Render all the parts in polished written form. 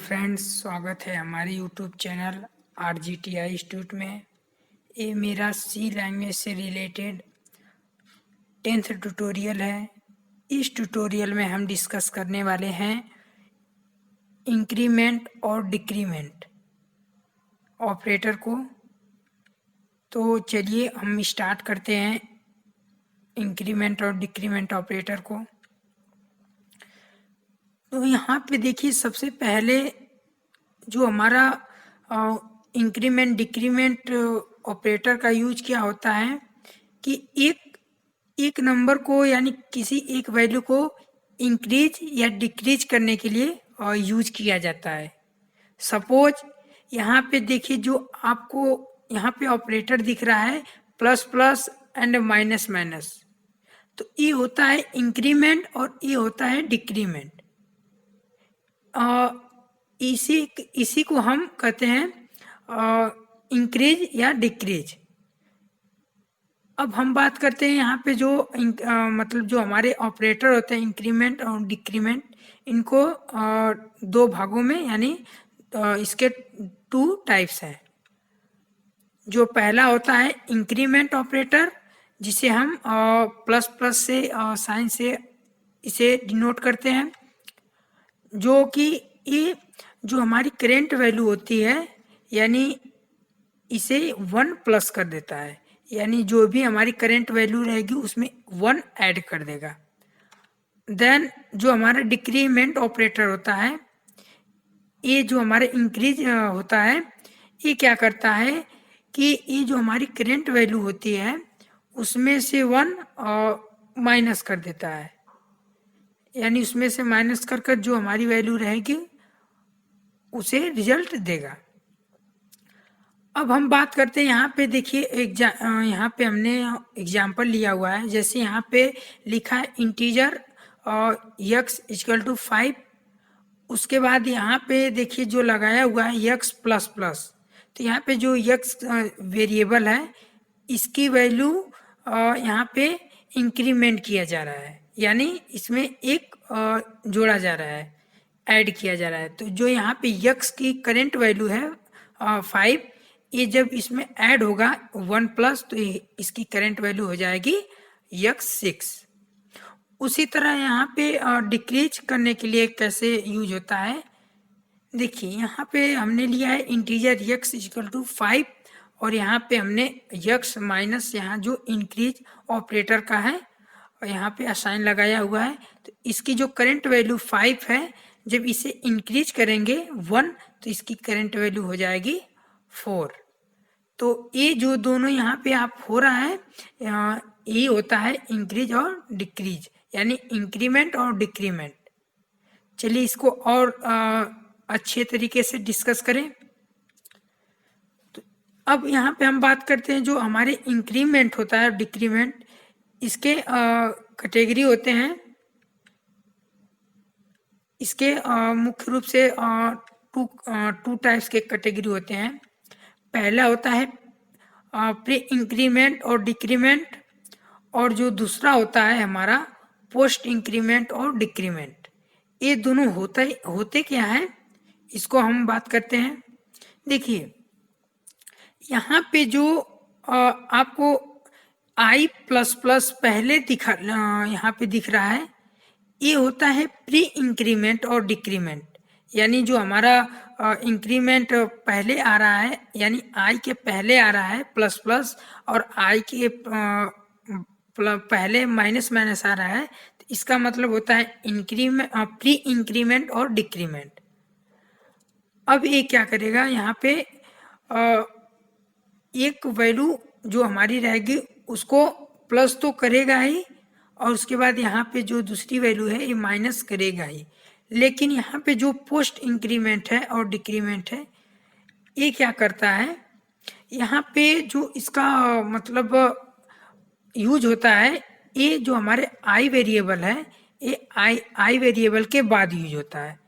Friends, स्वागत है हमारे यूट्यूब चैनल RGTI इंस्टीट्यूट में। ये मेरा सी लैंग्वेज से रिलेटेड 10th ट्यूटोरियल है। इस ट्यूटोरियल में हम डिस्कस करने वाले हैं इंक्रीमेंट और डिक्रीमेंट ऑपरेटर को। तो चलिए हम स्टार्ट करते हैं इंक्रीमेंट और डिक्रीमेंट ऑपरेटर को। तो यहाँ पे देखिए, सबसे पहले जो हमारा इंक्रीमेंट डिक्रीमेंट ऑपरेटर का यूज क्या होता है कि एक नंबर को यानी किसी एक वैल्यू को इंक्रीज या डिक्रीज करने के लिए यूज किया जाता है। सपोज यहाँ पे देखिए, जो आपको यहाँ पे ऑपरेटर दिख रहा है plus plus and minus minus, तो ये होता है इंक्रीमेंट और ये होता है डिक्रीमेंट। इसी को हम कहते हैं इंक्रीज या डिक्रीज। अब हम बात करते हैं यहाँ पे जो मतलब जो हमारे ऑपरेटर होते हैं इंक्रीमेंट और डिक्रीमेंट, इनको दो भागों में यानी इसके 2 टाइप्स हैं। जो पहला होता है इंक्रीमेंट ऑपरेटर, जिसे हम प्लस प्लस से साइन से इसे डिनोट करते हैं, जो कि ये जो हमारी करेंट वैल्यू होती है यानी इसे 1 प्लस कर देता है, यानी जो भी हमारी करेंट वैल्यू रहेगी उसमें 1 ऐड कर देगा। देन जो हमारा डिक्रीमेंट ऑपरेटर होता है, ये जो हमारा इंक्रीज होता है, ये क्या करता है कि ये जो हमारी करेंट वैल्यू होती है उसमें से 1 माइनस कर देता है, यानी उसमें से माइनस कर कर जो हमारी वैल्यू रहेगी उसे रिजल्ट देगा। अब हम बात करते हैं, यहाँ पे देखिए यहाँ पे हमने एग्जाम्पल लिया हुआ है। जैसे यहाँ पे लिखा है इंटीजर x इक्वल टू 5, उसके बाद यहाँ पे देखिए जो लगाया हुआ है x प्लस प्लस। तो यहाँ पे जो x वेरिएबल है इसकी वैल्यू यहाँ पे इंक्रीमेंट किया जा रहा है, यानी इसमें एक जोड़ा जा रहा है, ऐड किया जा रहा है। तो जो यहाँ पे x की करेंट वैल्यू है 5, ये जब इसमें ऐड होगा 1 प्लस, तो इसकी करेंट वैल्यू हो जाएगी x 6। उसी तरह यहाँ पे डिक्रीज करने के लिए कैसे यूज होता है, देखिए यहाँ पे हमने लिया है इंटीजर x इक्वल टू 5 और यहाँ पे हमने x माइनस यहाँ जो इंक्रीज ऑपरेटर का है और यहाँ पे असाइन लगाया हुआ है। तो इसकी जो करंट वैल्यू 5 है, जब इसे इंक्रीज करेंगे 1 तो इसकी करंट वैल्यू हो जाएगी 4। तो ये जो दोनों यहाँ पे आप हो रहा है, ये होता है इंक्रीज और डिक्रीज, यानी इंक्रीमेंट और डिक्रीमेंट। चलिए इसको और अच्छे तरीके से डिस्कस करें। तो अब यहाँ पे हम बात करते हैं जो हमारे इंक्रीमेंट होता है डिक्रीमेंट, इसके कैटेगरी होते हैं। इसके मुख्य रूप से टू टाइप्स के कैटेगरी होते हैं। पहला होता है प्री इंक्रीमेंट और डिक्रीमेंट, और जो दूसरा होता है हमारा पोस्ट इंक्रीमेंट और डिक्रीमेंट। ये दोनों होते क्या है, इसको हम बात करते हैं। देखिए यहाँ पे जो आपको i प्लस प्लस पहले यहाँ पे दिख रहा है, ये होता है प्री इंक्रीमेंट और डिक्रीमेंट, यानी जो हमारा इंक्रीमेंट पहले आ रहा है, यानी i के पहले आ रहा है प्लस प्लस और i के पहले माइनस माइनस आ रहा है, तो इसका मतलब होता है प्री इंक्रीमेंट और डिक्रीमेंट। अब ये क्या करेगा, यहाँ पे एक वैल्यू जो हमारी रहेगी उसको प्लस तो करेगा ही, और उसके बाद यहाँ पे जो दूसरी वैल्यू है ये माइनस करेगा ही। लेकिन यहाँ पे जो पोस्ट इंक्रीमेंट है और डिक्रीमेंट है, ये क्या करता है, यहाँ पे जो इसका मतलब यूज होता है, ये जो हमारे आई वेरिएबल है, ये आई वेरिएबल के बाद यूज होता है,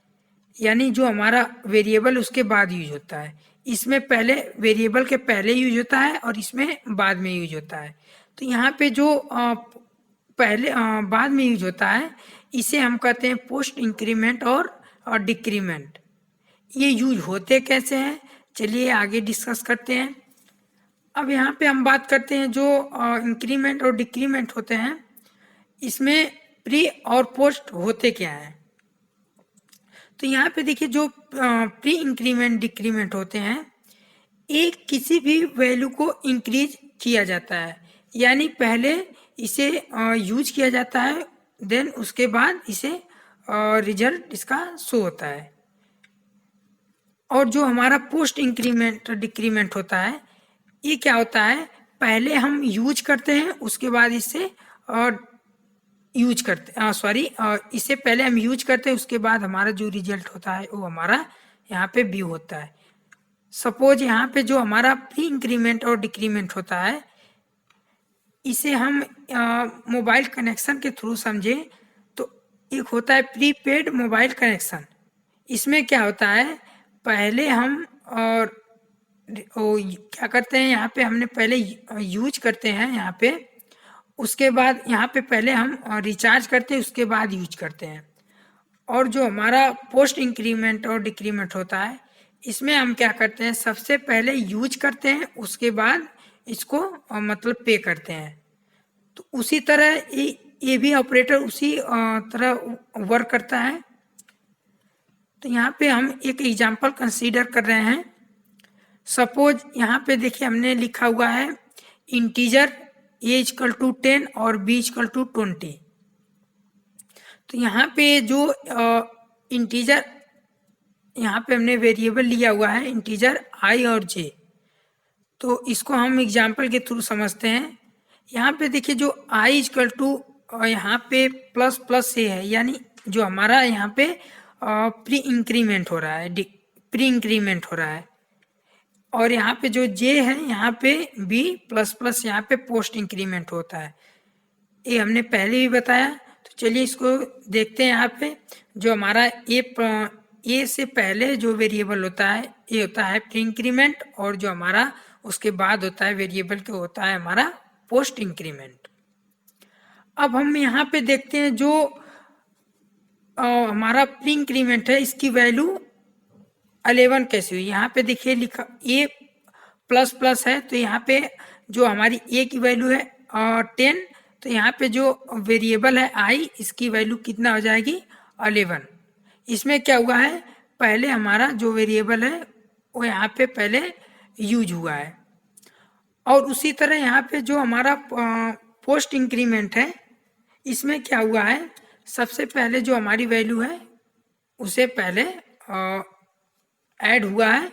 यानी जो हमारा वेरिएबल उसके बाद यूज होता है। इसमें पहले वेरिएबल के पहले यूज होता है और इसमें बाद में यूज होता है। तो यहाँ पे जो पहले बाद में यूज होता है, इसे हम कहते हैं पोस्ट इंक्रीमेंट और डिक्रीमेंट। ये यूज होते कैसे हैं, चलिए आगे डिस्कस करते हैं। अब यहाँ पे हम बात करते हैं जो इंक्रीमेंट और डिक्रीमेंट होते हैं, इसमें प्री और पोस्ट होते क्या हैं। तो यहाँ पे देखिए जो प्री इंक्रीमेंट डिक्रीमेंट होते हैं, एक किसी भी वैल्यू को इंक्रीज किया जाता है, यानी पहले इसे यूज किया जाता है, देन उसके बाद इसे रिजल्ट इसका शो होता है। और जो हमारा पोस्ट इंक्रीमेंट डिक्रीमेंट होता है, ये क्या होता है, पहले हम यूज करते हैं उसके बाद इसे यूज करते सॉरी इसे पहले हम यूज करते हैं उसके बाद हमारा जो रिजल्ट होता है वो हमारा यहाँ पे व्यू होता है। सपोज यहाँ पे जो हमारा प्री इंक्रीमेंट और डिक्रीमेंट होता है, इसे हम मोबाइल कनेक्शन के थ्रू समझे तो एक होता है प्रीपेड मोबाइल कनेक्शन। इसमें क्या होता है, पहले हम और क्या करते हैं, यहाँ पे हमने पहले यूज करते हैं यहाँ पे, उसके बाद यहाँ पे पहले हम रिचार्ज करते हैं उसके बाद यूज करते हैं। और जो हमारा पोस्ट इंक्रीमेंट और डिक्रीमेंट होता है, इसमें हम क्या करते हैं, सबसे पहले यूज करते हैं उसके बाद इसको मतलब पे करते हैं। तो उसी तरह ये भी ऑपरेटर उसी तरह वर्क करता है। तो यहाँ पे हम एक एग्जांपल कंसीडर कर रहे हैं। सपोज यहाँ पे देखिए हमने लिखा हुआ है इंटीजर ए इक्वल टू 10 और बी इक्वल टू 20। तो यहाँ पे जो इंटीजर यहाँ पे हमने वेरिएबल लिया हुआ है इंटीजर आई और जे, तो इसको हम एग्जांपल के थ्रू समझते हैं। यहाँ पे देखिए जो आई इक्वल टू यहाँ पे प्लस प्लस से है, यानी जो हमारा यहाँ पे प्री इंक्रीमेंट हो रहा है, प्री इंक्रीमेंट हो रहा है। और यहाँ पे जो जे है यहाँ पे बी प्लस प्लस यहाँ पे पोस्ट इंक्रीमेंट होता है, ये हमने पहले भी बताया। तो चलिए इसको देखते हैं। यहाँ पे जो हमारा ए से पहले जो वेरिएबल होता है ये होता है प्री इंक्रीमेंट, और जो हमारा उसके बाद होता है वेरिएबल के होता है हमारा पोस्ट इंक्रीमेंट। अब हम यहाँ पे देखते हैं जो हमारा प्री इंक्रीमेंट है इसकी वैल्यू 11 कैसे हुई। यहाँ पे देखिए लिखा ए प्लस प्लस है, तो यहाँ पे जो हमारी ए की वैल्यू है 10, तो यहाँ पे जो वेरिएबल है आई इसकी वैल्यू कितना हो जाएगी 11। इसमें क्या हुआ है, पहले हमारा जो वेरिएबल है वो यहाँ पे पहले यूज हुआ है। और उसी तरह यहाँ पे जो हमारा पोस्ट इंक्रीमेंट है इसमें क्या हुआ है, सबसे पहले जो हमारी वैल्यू है उसे पहले ऐड हुआ है।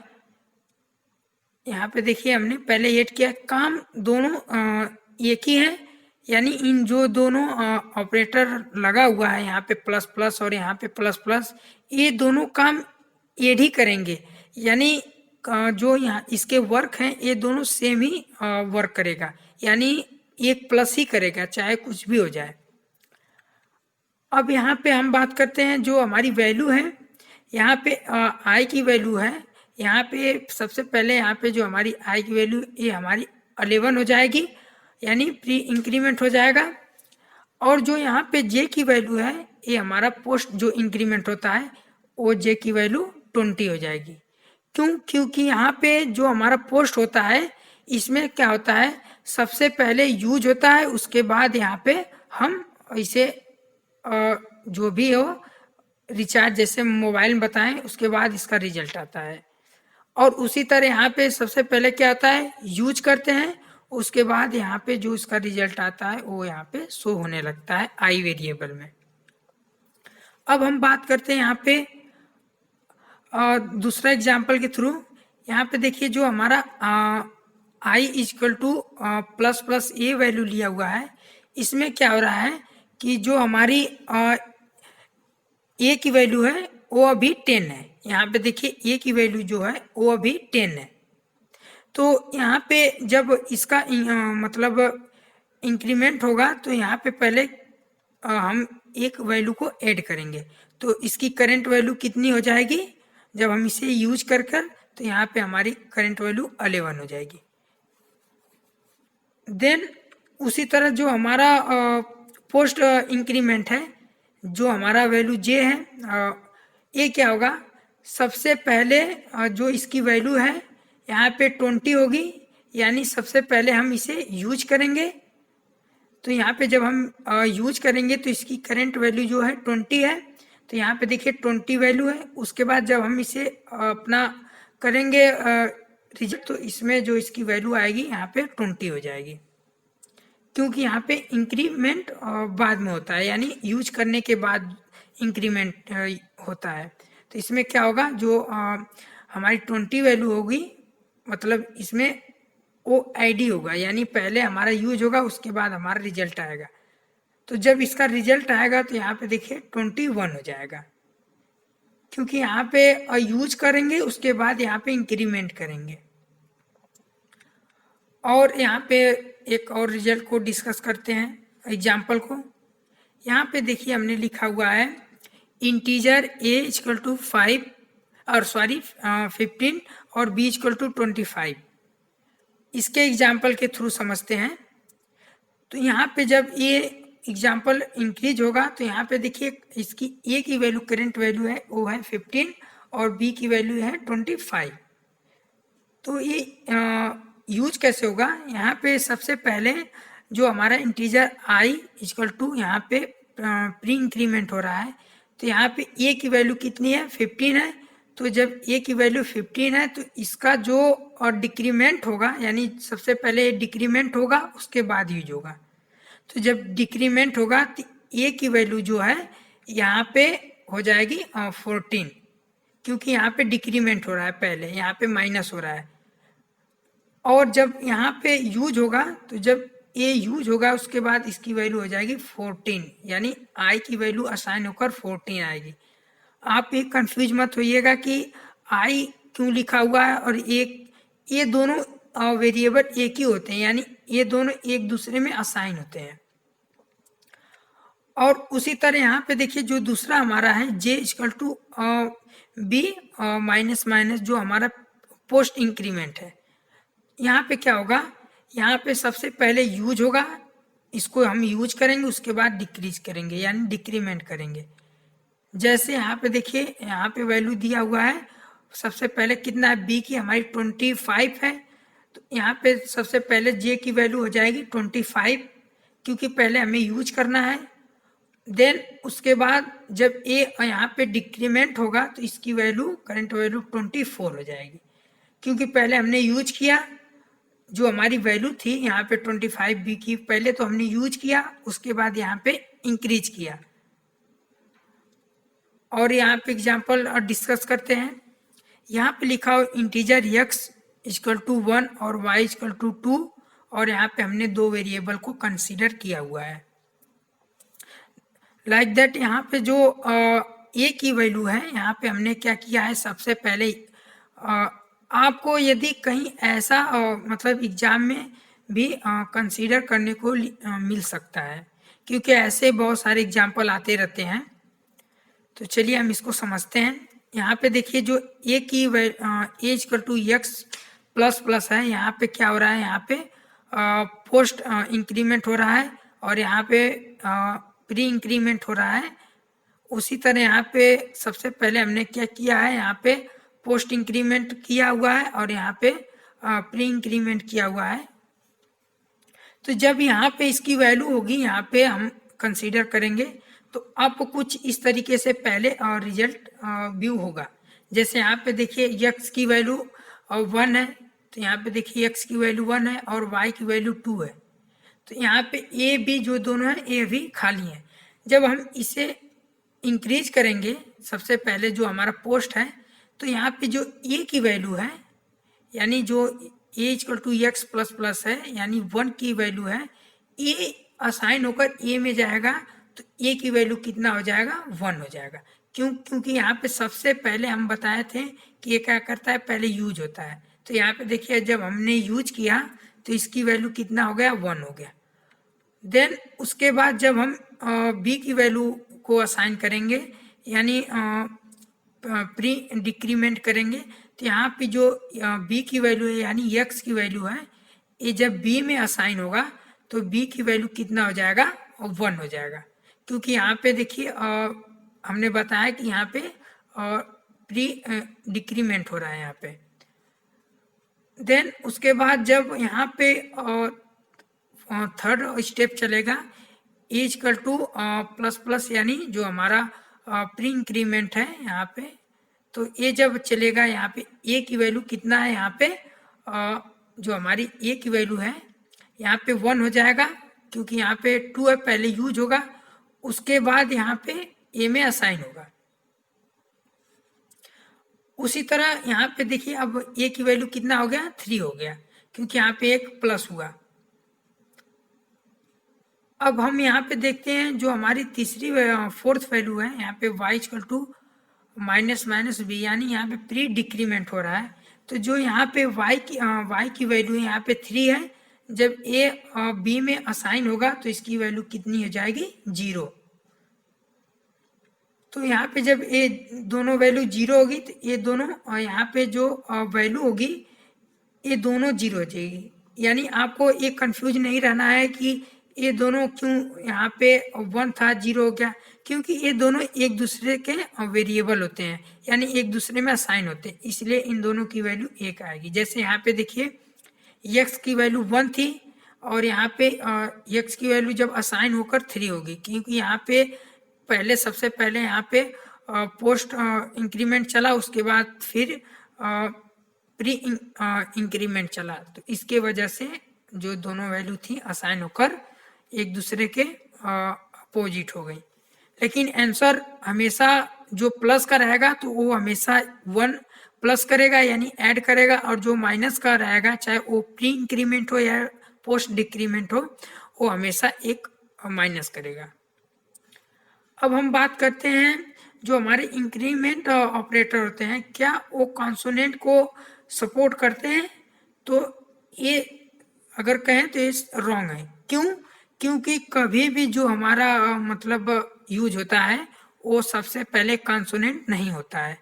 यहाँ पे देखिए हमने पहले ऐड किया, काम दोनों एक ही है, यानी इन जो दोनों ऑपरेटर लगा हुआ है यहाँ पे प्लस प्लस और यहाँ पे प्लस प्लस, ये दोनों काम ऐड ही करेंगे, यानी जो यहाँ इसके वर्क हैं ये दोनों सेम ही वर्क करेगा, यानी एक प्लस ही करेगा चाहे कुछ भी हो जाए। अब यहाँ पे हम बात करते हैं जो हमारी वैल्यू है, यहाँ पे आई की वैल्यू है, यहाँ पे सबसे पहले यहाँ पे जो हमारी आई की वैल्यू ये हमारी 11 हो जाएगी, यानी प्री इंक्रीमेंट हो जाएगा। और जो यहाँ पे जे की वैल्यू है ये हमारा पोस्ट जो इंक्रीमेंट होता है वो जे की वैल्यू 20 हो जाएगी। क्यों, क्योंकि यहाँ पे जो हमारा पोस्ट होता है इसमें क्या होता है, सबसे पहले यूज होता है उसके बाद यहाँ पे हम इसे जो भी हो रिचार्ज जैसे मोबाइल में बताएं उसके बाद इसका रिजल्ट आता है। और उसी तरह यहाँ पे सबसे पहले क्या होता है, यूज करते हैं उसके बाद यहाँ पे जो इसका रिजल्ट आता है वो यहाँ पे शो होने लगता है आई वेरिएबल में। अब हम बात करते हैं यहाँ पे दूसरा एग्जाम्पल के थ्रू। यहाँ पे देखिए जो हमारा I equal two plus plus A value लिया हुआ है, इसमें क्या हो रहा है कि जो हमारी ए की वैल्यू है वो अभी 10 है। यहाँ पे देखिए ए की वैल्यू जो है वो अभी 10 है। तो यहाँ पे जब इसका मतलब इंक्रीमेंट होगा तो यहाँ पे पहले हम एक वैल्यू को ऐड करेंगे, तो इसकी करंट वैल्यू कितनी हो जाएगी, जब हम इसे यूज कर तो यहाँ पे हमारी करंट वैल्यू 11 हो जाएगी। देन उसी तरह जो हमारा पोस्ट इंक्रीमेंट है, जो हमारा वैल्यू जे है, ये क्या होगा, सबसे पहले जो इसकी वैल्यू है यहाँ पे 20 होगी, यानी सबसे पहले हम इसे यूज करेंगे। तो यहाँ पे जब हम यूज करेंगे तो इसकी करंट वैल्यू जो है 20 है, तो यहाँ पे देखिए 20 वैल्यू है। उसके बाद जब हम इसे अपना करेंगे रिजल्ट, तो इसमें जो इसकी वैल्यू आएगी यहाँ पे 20 हो जाएगी, क्योंकि यहाँ पे इंक्रीमेंट बाद में होता है, यानी यूज करने के बाद इंक्रीमेंट होता है। तो इसमें क्या होगा, जो हमारी 20 वैल्यू होगी, मतलब इसमें ओ आई डी होगा, यानी पहले हमारा यूज होगा उसके बाद हमारा रिजल्ट आएगा। तो जब इसका रिजल्ट आएगा तो यहाँ पे देखिए 21 हो जाएगा, क्योंकि यहाँ पे यूज करेंगे उसके बाद यहाँ पे इंक्रीमेंट करेंगे। और यहाँ पे एक और रिजल्ट को डिस्कस करते हैं, एग्जाम्पल को। यहाँ पे देखिए हमने लिखा हुआ है इंटीजर a इक्वल टू 5 और 15 और b इक्वल टू 25। इसके एग्जाम्पल के थ्रू समझते हैं। तो यहाँ पे जब ये एग्जाम्पल इंक्रीज होगा तो यहाँ पे देखिए इसकी a की वैल्यू, करंट वैल्यू है वो है 15 और b की वैल्यू है 25। तो ये यूज कैसे होगा, यहाँ पे सबसे पहले जो हमारा इंटीजर i इक्वल टू यहाँ पे प्री इंक्रीमेंट हो रहा है, तो यहाँ पे a की वैल्यू कितनी है, 15 है। तो जब a की वैल्यू 15 है तो इसका जो और डिक्रीमेंट होगा, यानी सबसे पहले डिक्रीमेंट होगा उसके बाद यूज होगा। तो जब डिक्रीमेंट होगा तो a की वैल्यू जो है यहाँ पे हो जाएगी 14, क्योंकि यहाँ पे डिक्रीमेंट हो रहा है, पहले यहाँ पे माइनस हो रहा है। और जब यहाँ पे यूज होगा, तो जब a यूज होगा उसके बाद इसकी वैल्यू हो जाएगी 14, यानी i की वैल्यू असाइन होकर 14 आएगी। आप एक कंफ्यूज मत होइएगा कि i क्यों लिखा हुआ है, और ये दोनों वेरिएबल एक ही होते हैं, यानी ये दोनों एक दूसरे में असाइन होते हैं। और उसी तरह यहाँ पे देखिए जो दूसरा हमारा है j equal to b minus minus, जो हमारा पोस्ट इंक्रीमेंट है। यहाँ पे क्या होगा, यहाँ पे सबसे पहले यूज होगा, इसको हम यूज करेंगे उसके बाद डिक्रीज करेंगे, यानी डिक्रीमेंट करेंगे। जैसे यहाँ पे देखिए यहाँ पे वैल्यू दिया हुआ है, सबसे पहले कितना है, b की हमारी 25 है, तो यहाँ पे सबसे पहले j की वैल्यू हो जाएगी 25, क्योंकि पहले हमें यूज करना है। देन उसके बाद जब a यहाँ पे डिक्रीमेंट होगा तो इसकी वैल्यू, करंट वैल्यू 24 हो जाएगी, क्योंकि पहले हमने यूज किया, जो हमारी वैल्यू थी यहाँ पे 25 b की, पहले तो हमने यूज किया उसके बाद यहाँ पे इंक्रीज किया। और यहाँ पे एग्जाम्पल डिस्कस करते हैं। यहाँ पे लिखा हो इंटीजर x इक्वल टू 1 और y इक्वल टू 2, और यहाँ पे हमने दो वेरिएबल को कंसीडर किया हुआ है। लाइक दैट यहाँ पे जो a की वैल्यू है, यहाँ पे हमने क्या किया है, सबसे पहले आपको यदि कहीं ऐसा मतलब एग्जाम में भी कंसीडर करने को मिल सकता है, क्योंकि ऐसे बहुत सारे एग्जाम्पल आते रहते हैं। तो चलिए हम इसको समझते हैं। यहाँ पे देखिए जो a की a equal to x plus plus है, यहाँ पे क्या हो रहा है, यहाँ पे पोस्ट इंक्रीमेंट हो रहा है और यहाँ पे प्री इंक्रीमेंट हो रहा है। उसी तरह यहाँ पे सबसे पहले हमने क्या किया है, यहाँ पे पोस्ट इंक्रीमेंट किया हुआ है और यहाँ पे प्री इंक्रीमेंट किया हुआ है। तो जब यहाँ पे इसकी वैल्यू होगी, यहाँ पे हम कंसीडर करेंगे, तो अब कुछ इस तरीके से पहले और रिजल्ट व्यू होगा। जैसे यहाँ पे देखिए x की वैल्यू 1 है, तो यहाँ पे देखिए x की वैल्यू 1 है और y की वैल्यू 2 है। तो यहाँ पे a b जो दोनों है, a भी खाली है। जब हम इसे इंक्रीज करेंगे, सबसे पहले जो हमारा पोस्ट है, तो यहाँ पे जो a की वैल्यू है, यानी जो a equal to x plus plus है, यानी 1 की वैल्यू है, a असाइन होकर a में जाएगा, तो a की वैल्यू कितना हो जाएगा, 1 हो जाएगा। क्योंकि यहाँ पे सबसे पहले हम बताए थे कि ये क्या करता है, पहले यूज होता है। तो यहाँ पे देखिए जब हमने यूज किया तो इसकी वैल्यू कितना हो गया, 1 हो गया। देन उसके बाद जब हम b की वैल्यू को असाइन करेंगे, यानी प्री डिक्रीमेंट करेंगे, तो यहाँ पे जो b की वैल्यू है, यानी x की वैल्यू है, ये जब b में असाइन होगा तो b की वैल्यू कितना हो जाएगा, 1 हो जाएगा। क्योंकि यहाँ पे देखिए हमने बताया कि यहाँ पे प्री डिक्रीमेंट हो रहा है यहाँ पे। देन उसके बाद जब यहाँ पे थर्ड स्टेप चलेगा इक्वल टू प्लस प्लस, यानी जो हमारा प्री इंक्रीमेंट है यहाँ पे, तो ये जब चलेगा यहाँ पे ए की वैल्यू कितना है, यहाँ पे जो हमारी ए की वैल्यू है यहाँ पे 1 हो जाएगा, क्योंकि यहाँ पे 2 है, पहले यूज होगा, उसके बाद यहाँ पे ए में असाइन होगा। उसी तरह यहाँ पे देखिए अब ए की वैल्यू कितना हो गया, 3 हो गया, क्योंकि यहाँ पे एक प्लस हुआ। अब हम यहाँ पे देखते हैं जो हमारी तीसरी फोर्थ वैल्यू है यहाँ पे y equal to minus minus b, यानी यहाँ पे प्री डिक्रीमेंट हो रहा है। तो जो यहाँ पे y की वैल्यू यहाँ पे 3 है, जब a b में असाइन होगा तो इसकी वैल्यू कितनी हो जाएगी, 0। तो यहाँ पे जब ये दोनों वैल्यू 0 होगी तो ये दोनों यहाँ पे जो वैल्यू होगी ये दोनों 0 हो जाएगी। यानी आपको ये कंफ्यूज नहीं रहना है कि ये दोनों क्यों यहाँ पे 1 था 0 हो गया, क्योंकि ये दोनों एक दूसरे के वेरिएबल होते हैं, यानी एक दूसरे में असाइन होते हैं, इसलिए इन दोनों की वैल्यू 1 आएगी। जैसे यहाँ पे देखिए x की वैल्यू 1 थी और यहाँ पे x की वैल्यू जब असाइन होकर 3 होगी, क्योंकि यहाँ पे पहले सबसे पहले यहाँ पे पोस्ट इंक्रीमेंट चला, उसके बाद फिर प्री इंक्रीमेंट चला, तो इसके वजह से जो दोनों वैल्यू थी असाइन होकर एक दूसरे के अपोजिट हो गई। लेकिन आंसर हमेशा जो प्लस का रहेगा तो वो हमेशा 1 प्लस करेगा, यानी ऐड करेगा, और जो माइनस का रहेगा चाहे वो प्री इंक्रीमेंट हो या पोस्ट डिक्रीमेंट हो, वो हमेशा एक माइनस करेगा। अब हम बात करते हैं जो हमारे इंक्रीमेंट ऑपरेटर होते हैं, क्या वो कॉन्सोनेंट को सपोर्ट करते हैं? तो ये अगर कहें तो ये रॉन्ग है। क्यों? क्योंकि कभी भी जो हमारा मतलब यूज होता है वो सबसे पहले कॉन्सोनेंट नहीं होता है,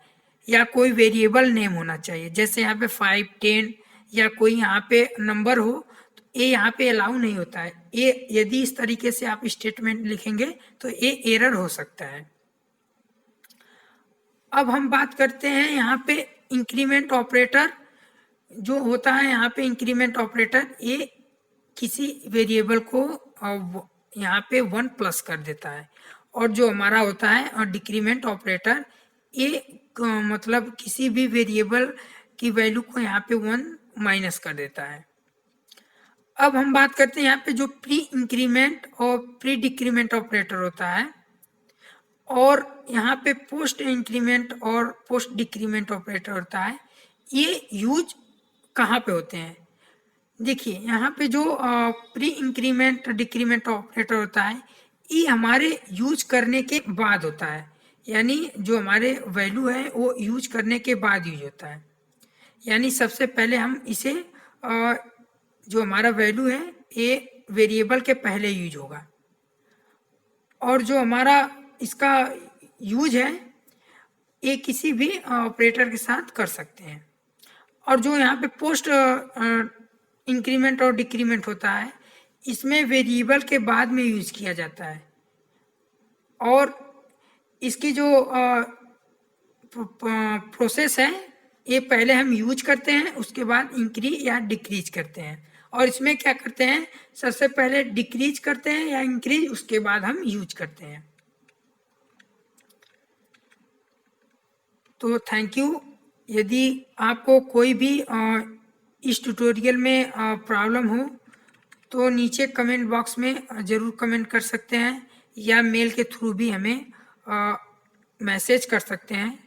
या कोई वेरिएबल नेम होना चाहिए। जैसे यहाँ पे 5, 10 या कोई यहाँ पे नंबर हो, तो ये यहाँ पे अलाउ नहीं होता है। ये यदि इस तरीके से आप स्टेटमेंट लिखेंगे तो ये एरर हो सकता है। अब हम बात करते हैं यहाँ पे इंक्रीमेंट ऑपरेटर जो होता है। यहाँ पे इंक्रीमेंट ऑपरेटर ये किसी वेरिएबल को यहाँ पे 1 प्लस कर देता है, और जो हमारा होता है और डिक्रीमेंट ऑपरेटर ये मतलब किसी भी वेरिएबल की वैल्यू को यहाँ पे 1 माइनस कर देता है। अब हम बात करते हैं यहाँ पे जो प्री इंक्रीमेंट और प्री डिक्रीमेंट ऑपरेटर होता है, और यहाँ पे पोस्ट इंक्रीमेंट और पोस्ट डिक्रीमेंट ऑपरेटर होता है। ये यूज कहाँ पे होते हैं? देखिए यहाँ पे जो प्री इंक्रीमेंट डिक्रीमेंट ऑपरेटर होता है ये हमारे यूज करने के बाद होता है, यानी जो हमारे वैल्यू है वो यूज करने के बाद यूज होता है। यानी सबसे पहले हम इसे जो हमारा वैल्यू है ये वेरिएबल के पहले यूज होगा, और जो हमारा इसका यूज है ये किसी भी ऑपरेटर के साथ कर सकते हैं। और जो यहाँ पे पोस्ट इंक्रीमेंट और डिक्रीमेंट होता है इसमें वेरिएबल के बाद में यूज किया जाता है, और इसकी जो प्रोसेस है ये पहले हम यूज करते हैं, उसके बाद इंक्रीज या डिक्रीज करते हैं। और इसमें क्या करते हैं, सबसे पहले डिक्रीज करते हैं या इंक्रीज, उसके बाद हम यूज करते हैं। तो थैंक यू। यदि आपको कोई भी इस ट्यूटोरियल में प्रॉब्लम हो तो नीचे कमेंट बॉक्स में ज़रूर कमेंट कर सकते हैं, या मेल के थ्रू भी हमें मैसेज कर सकते हैं।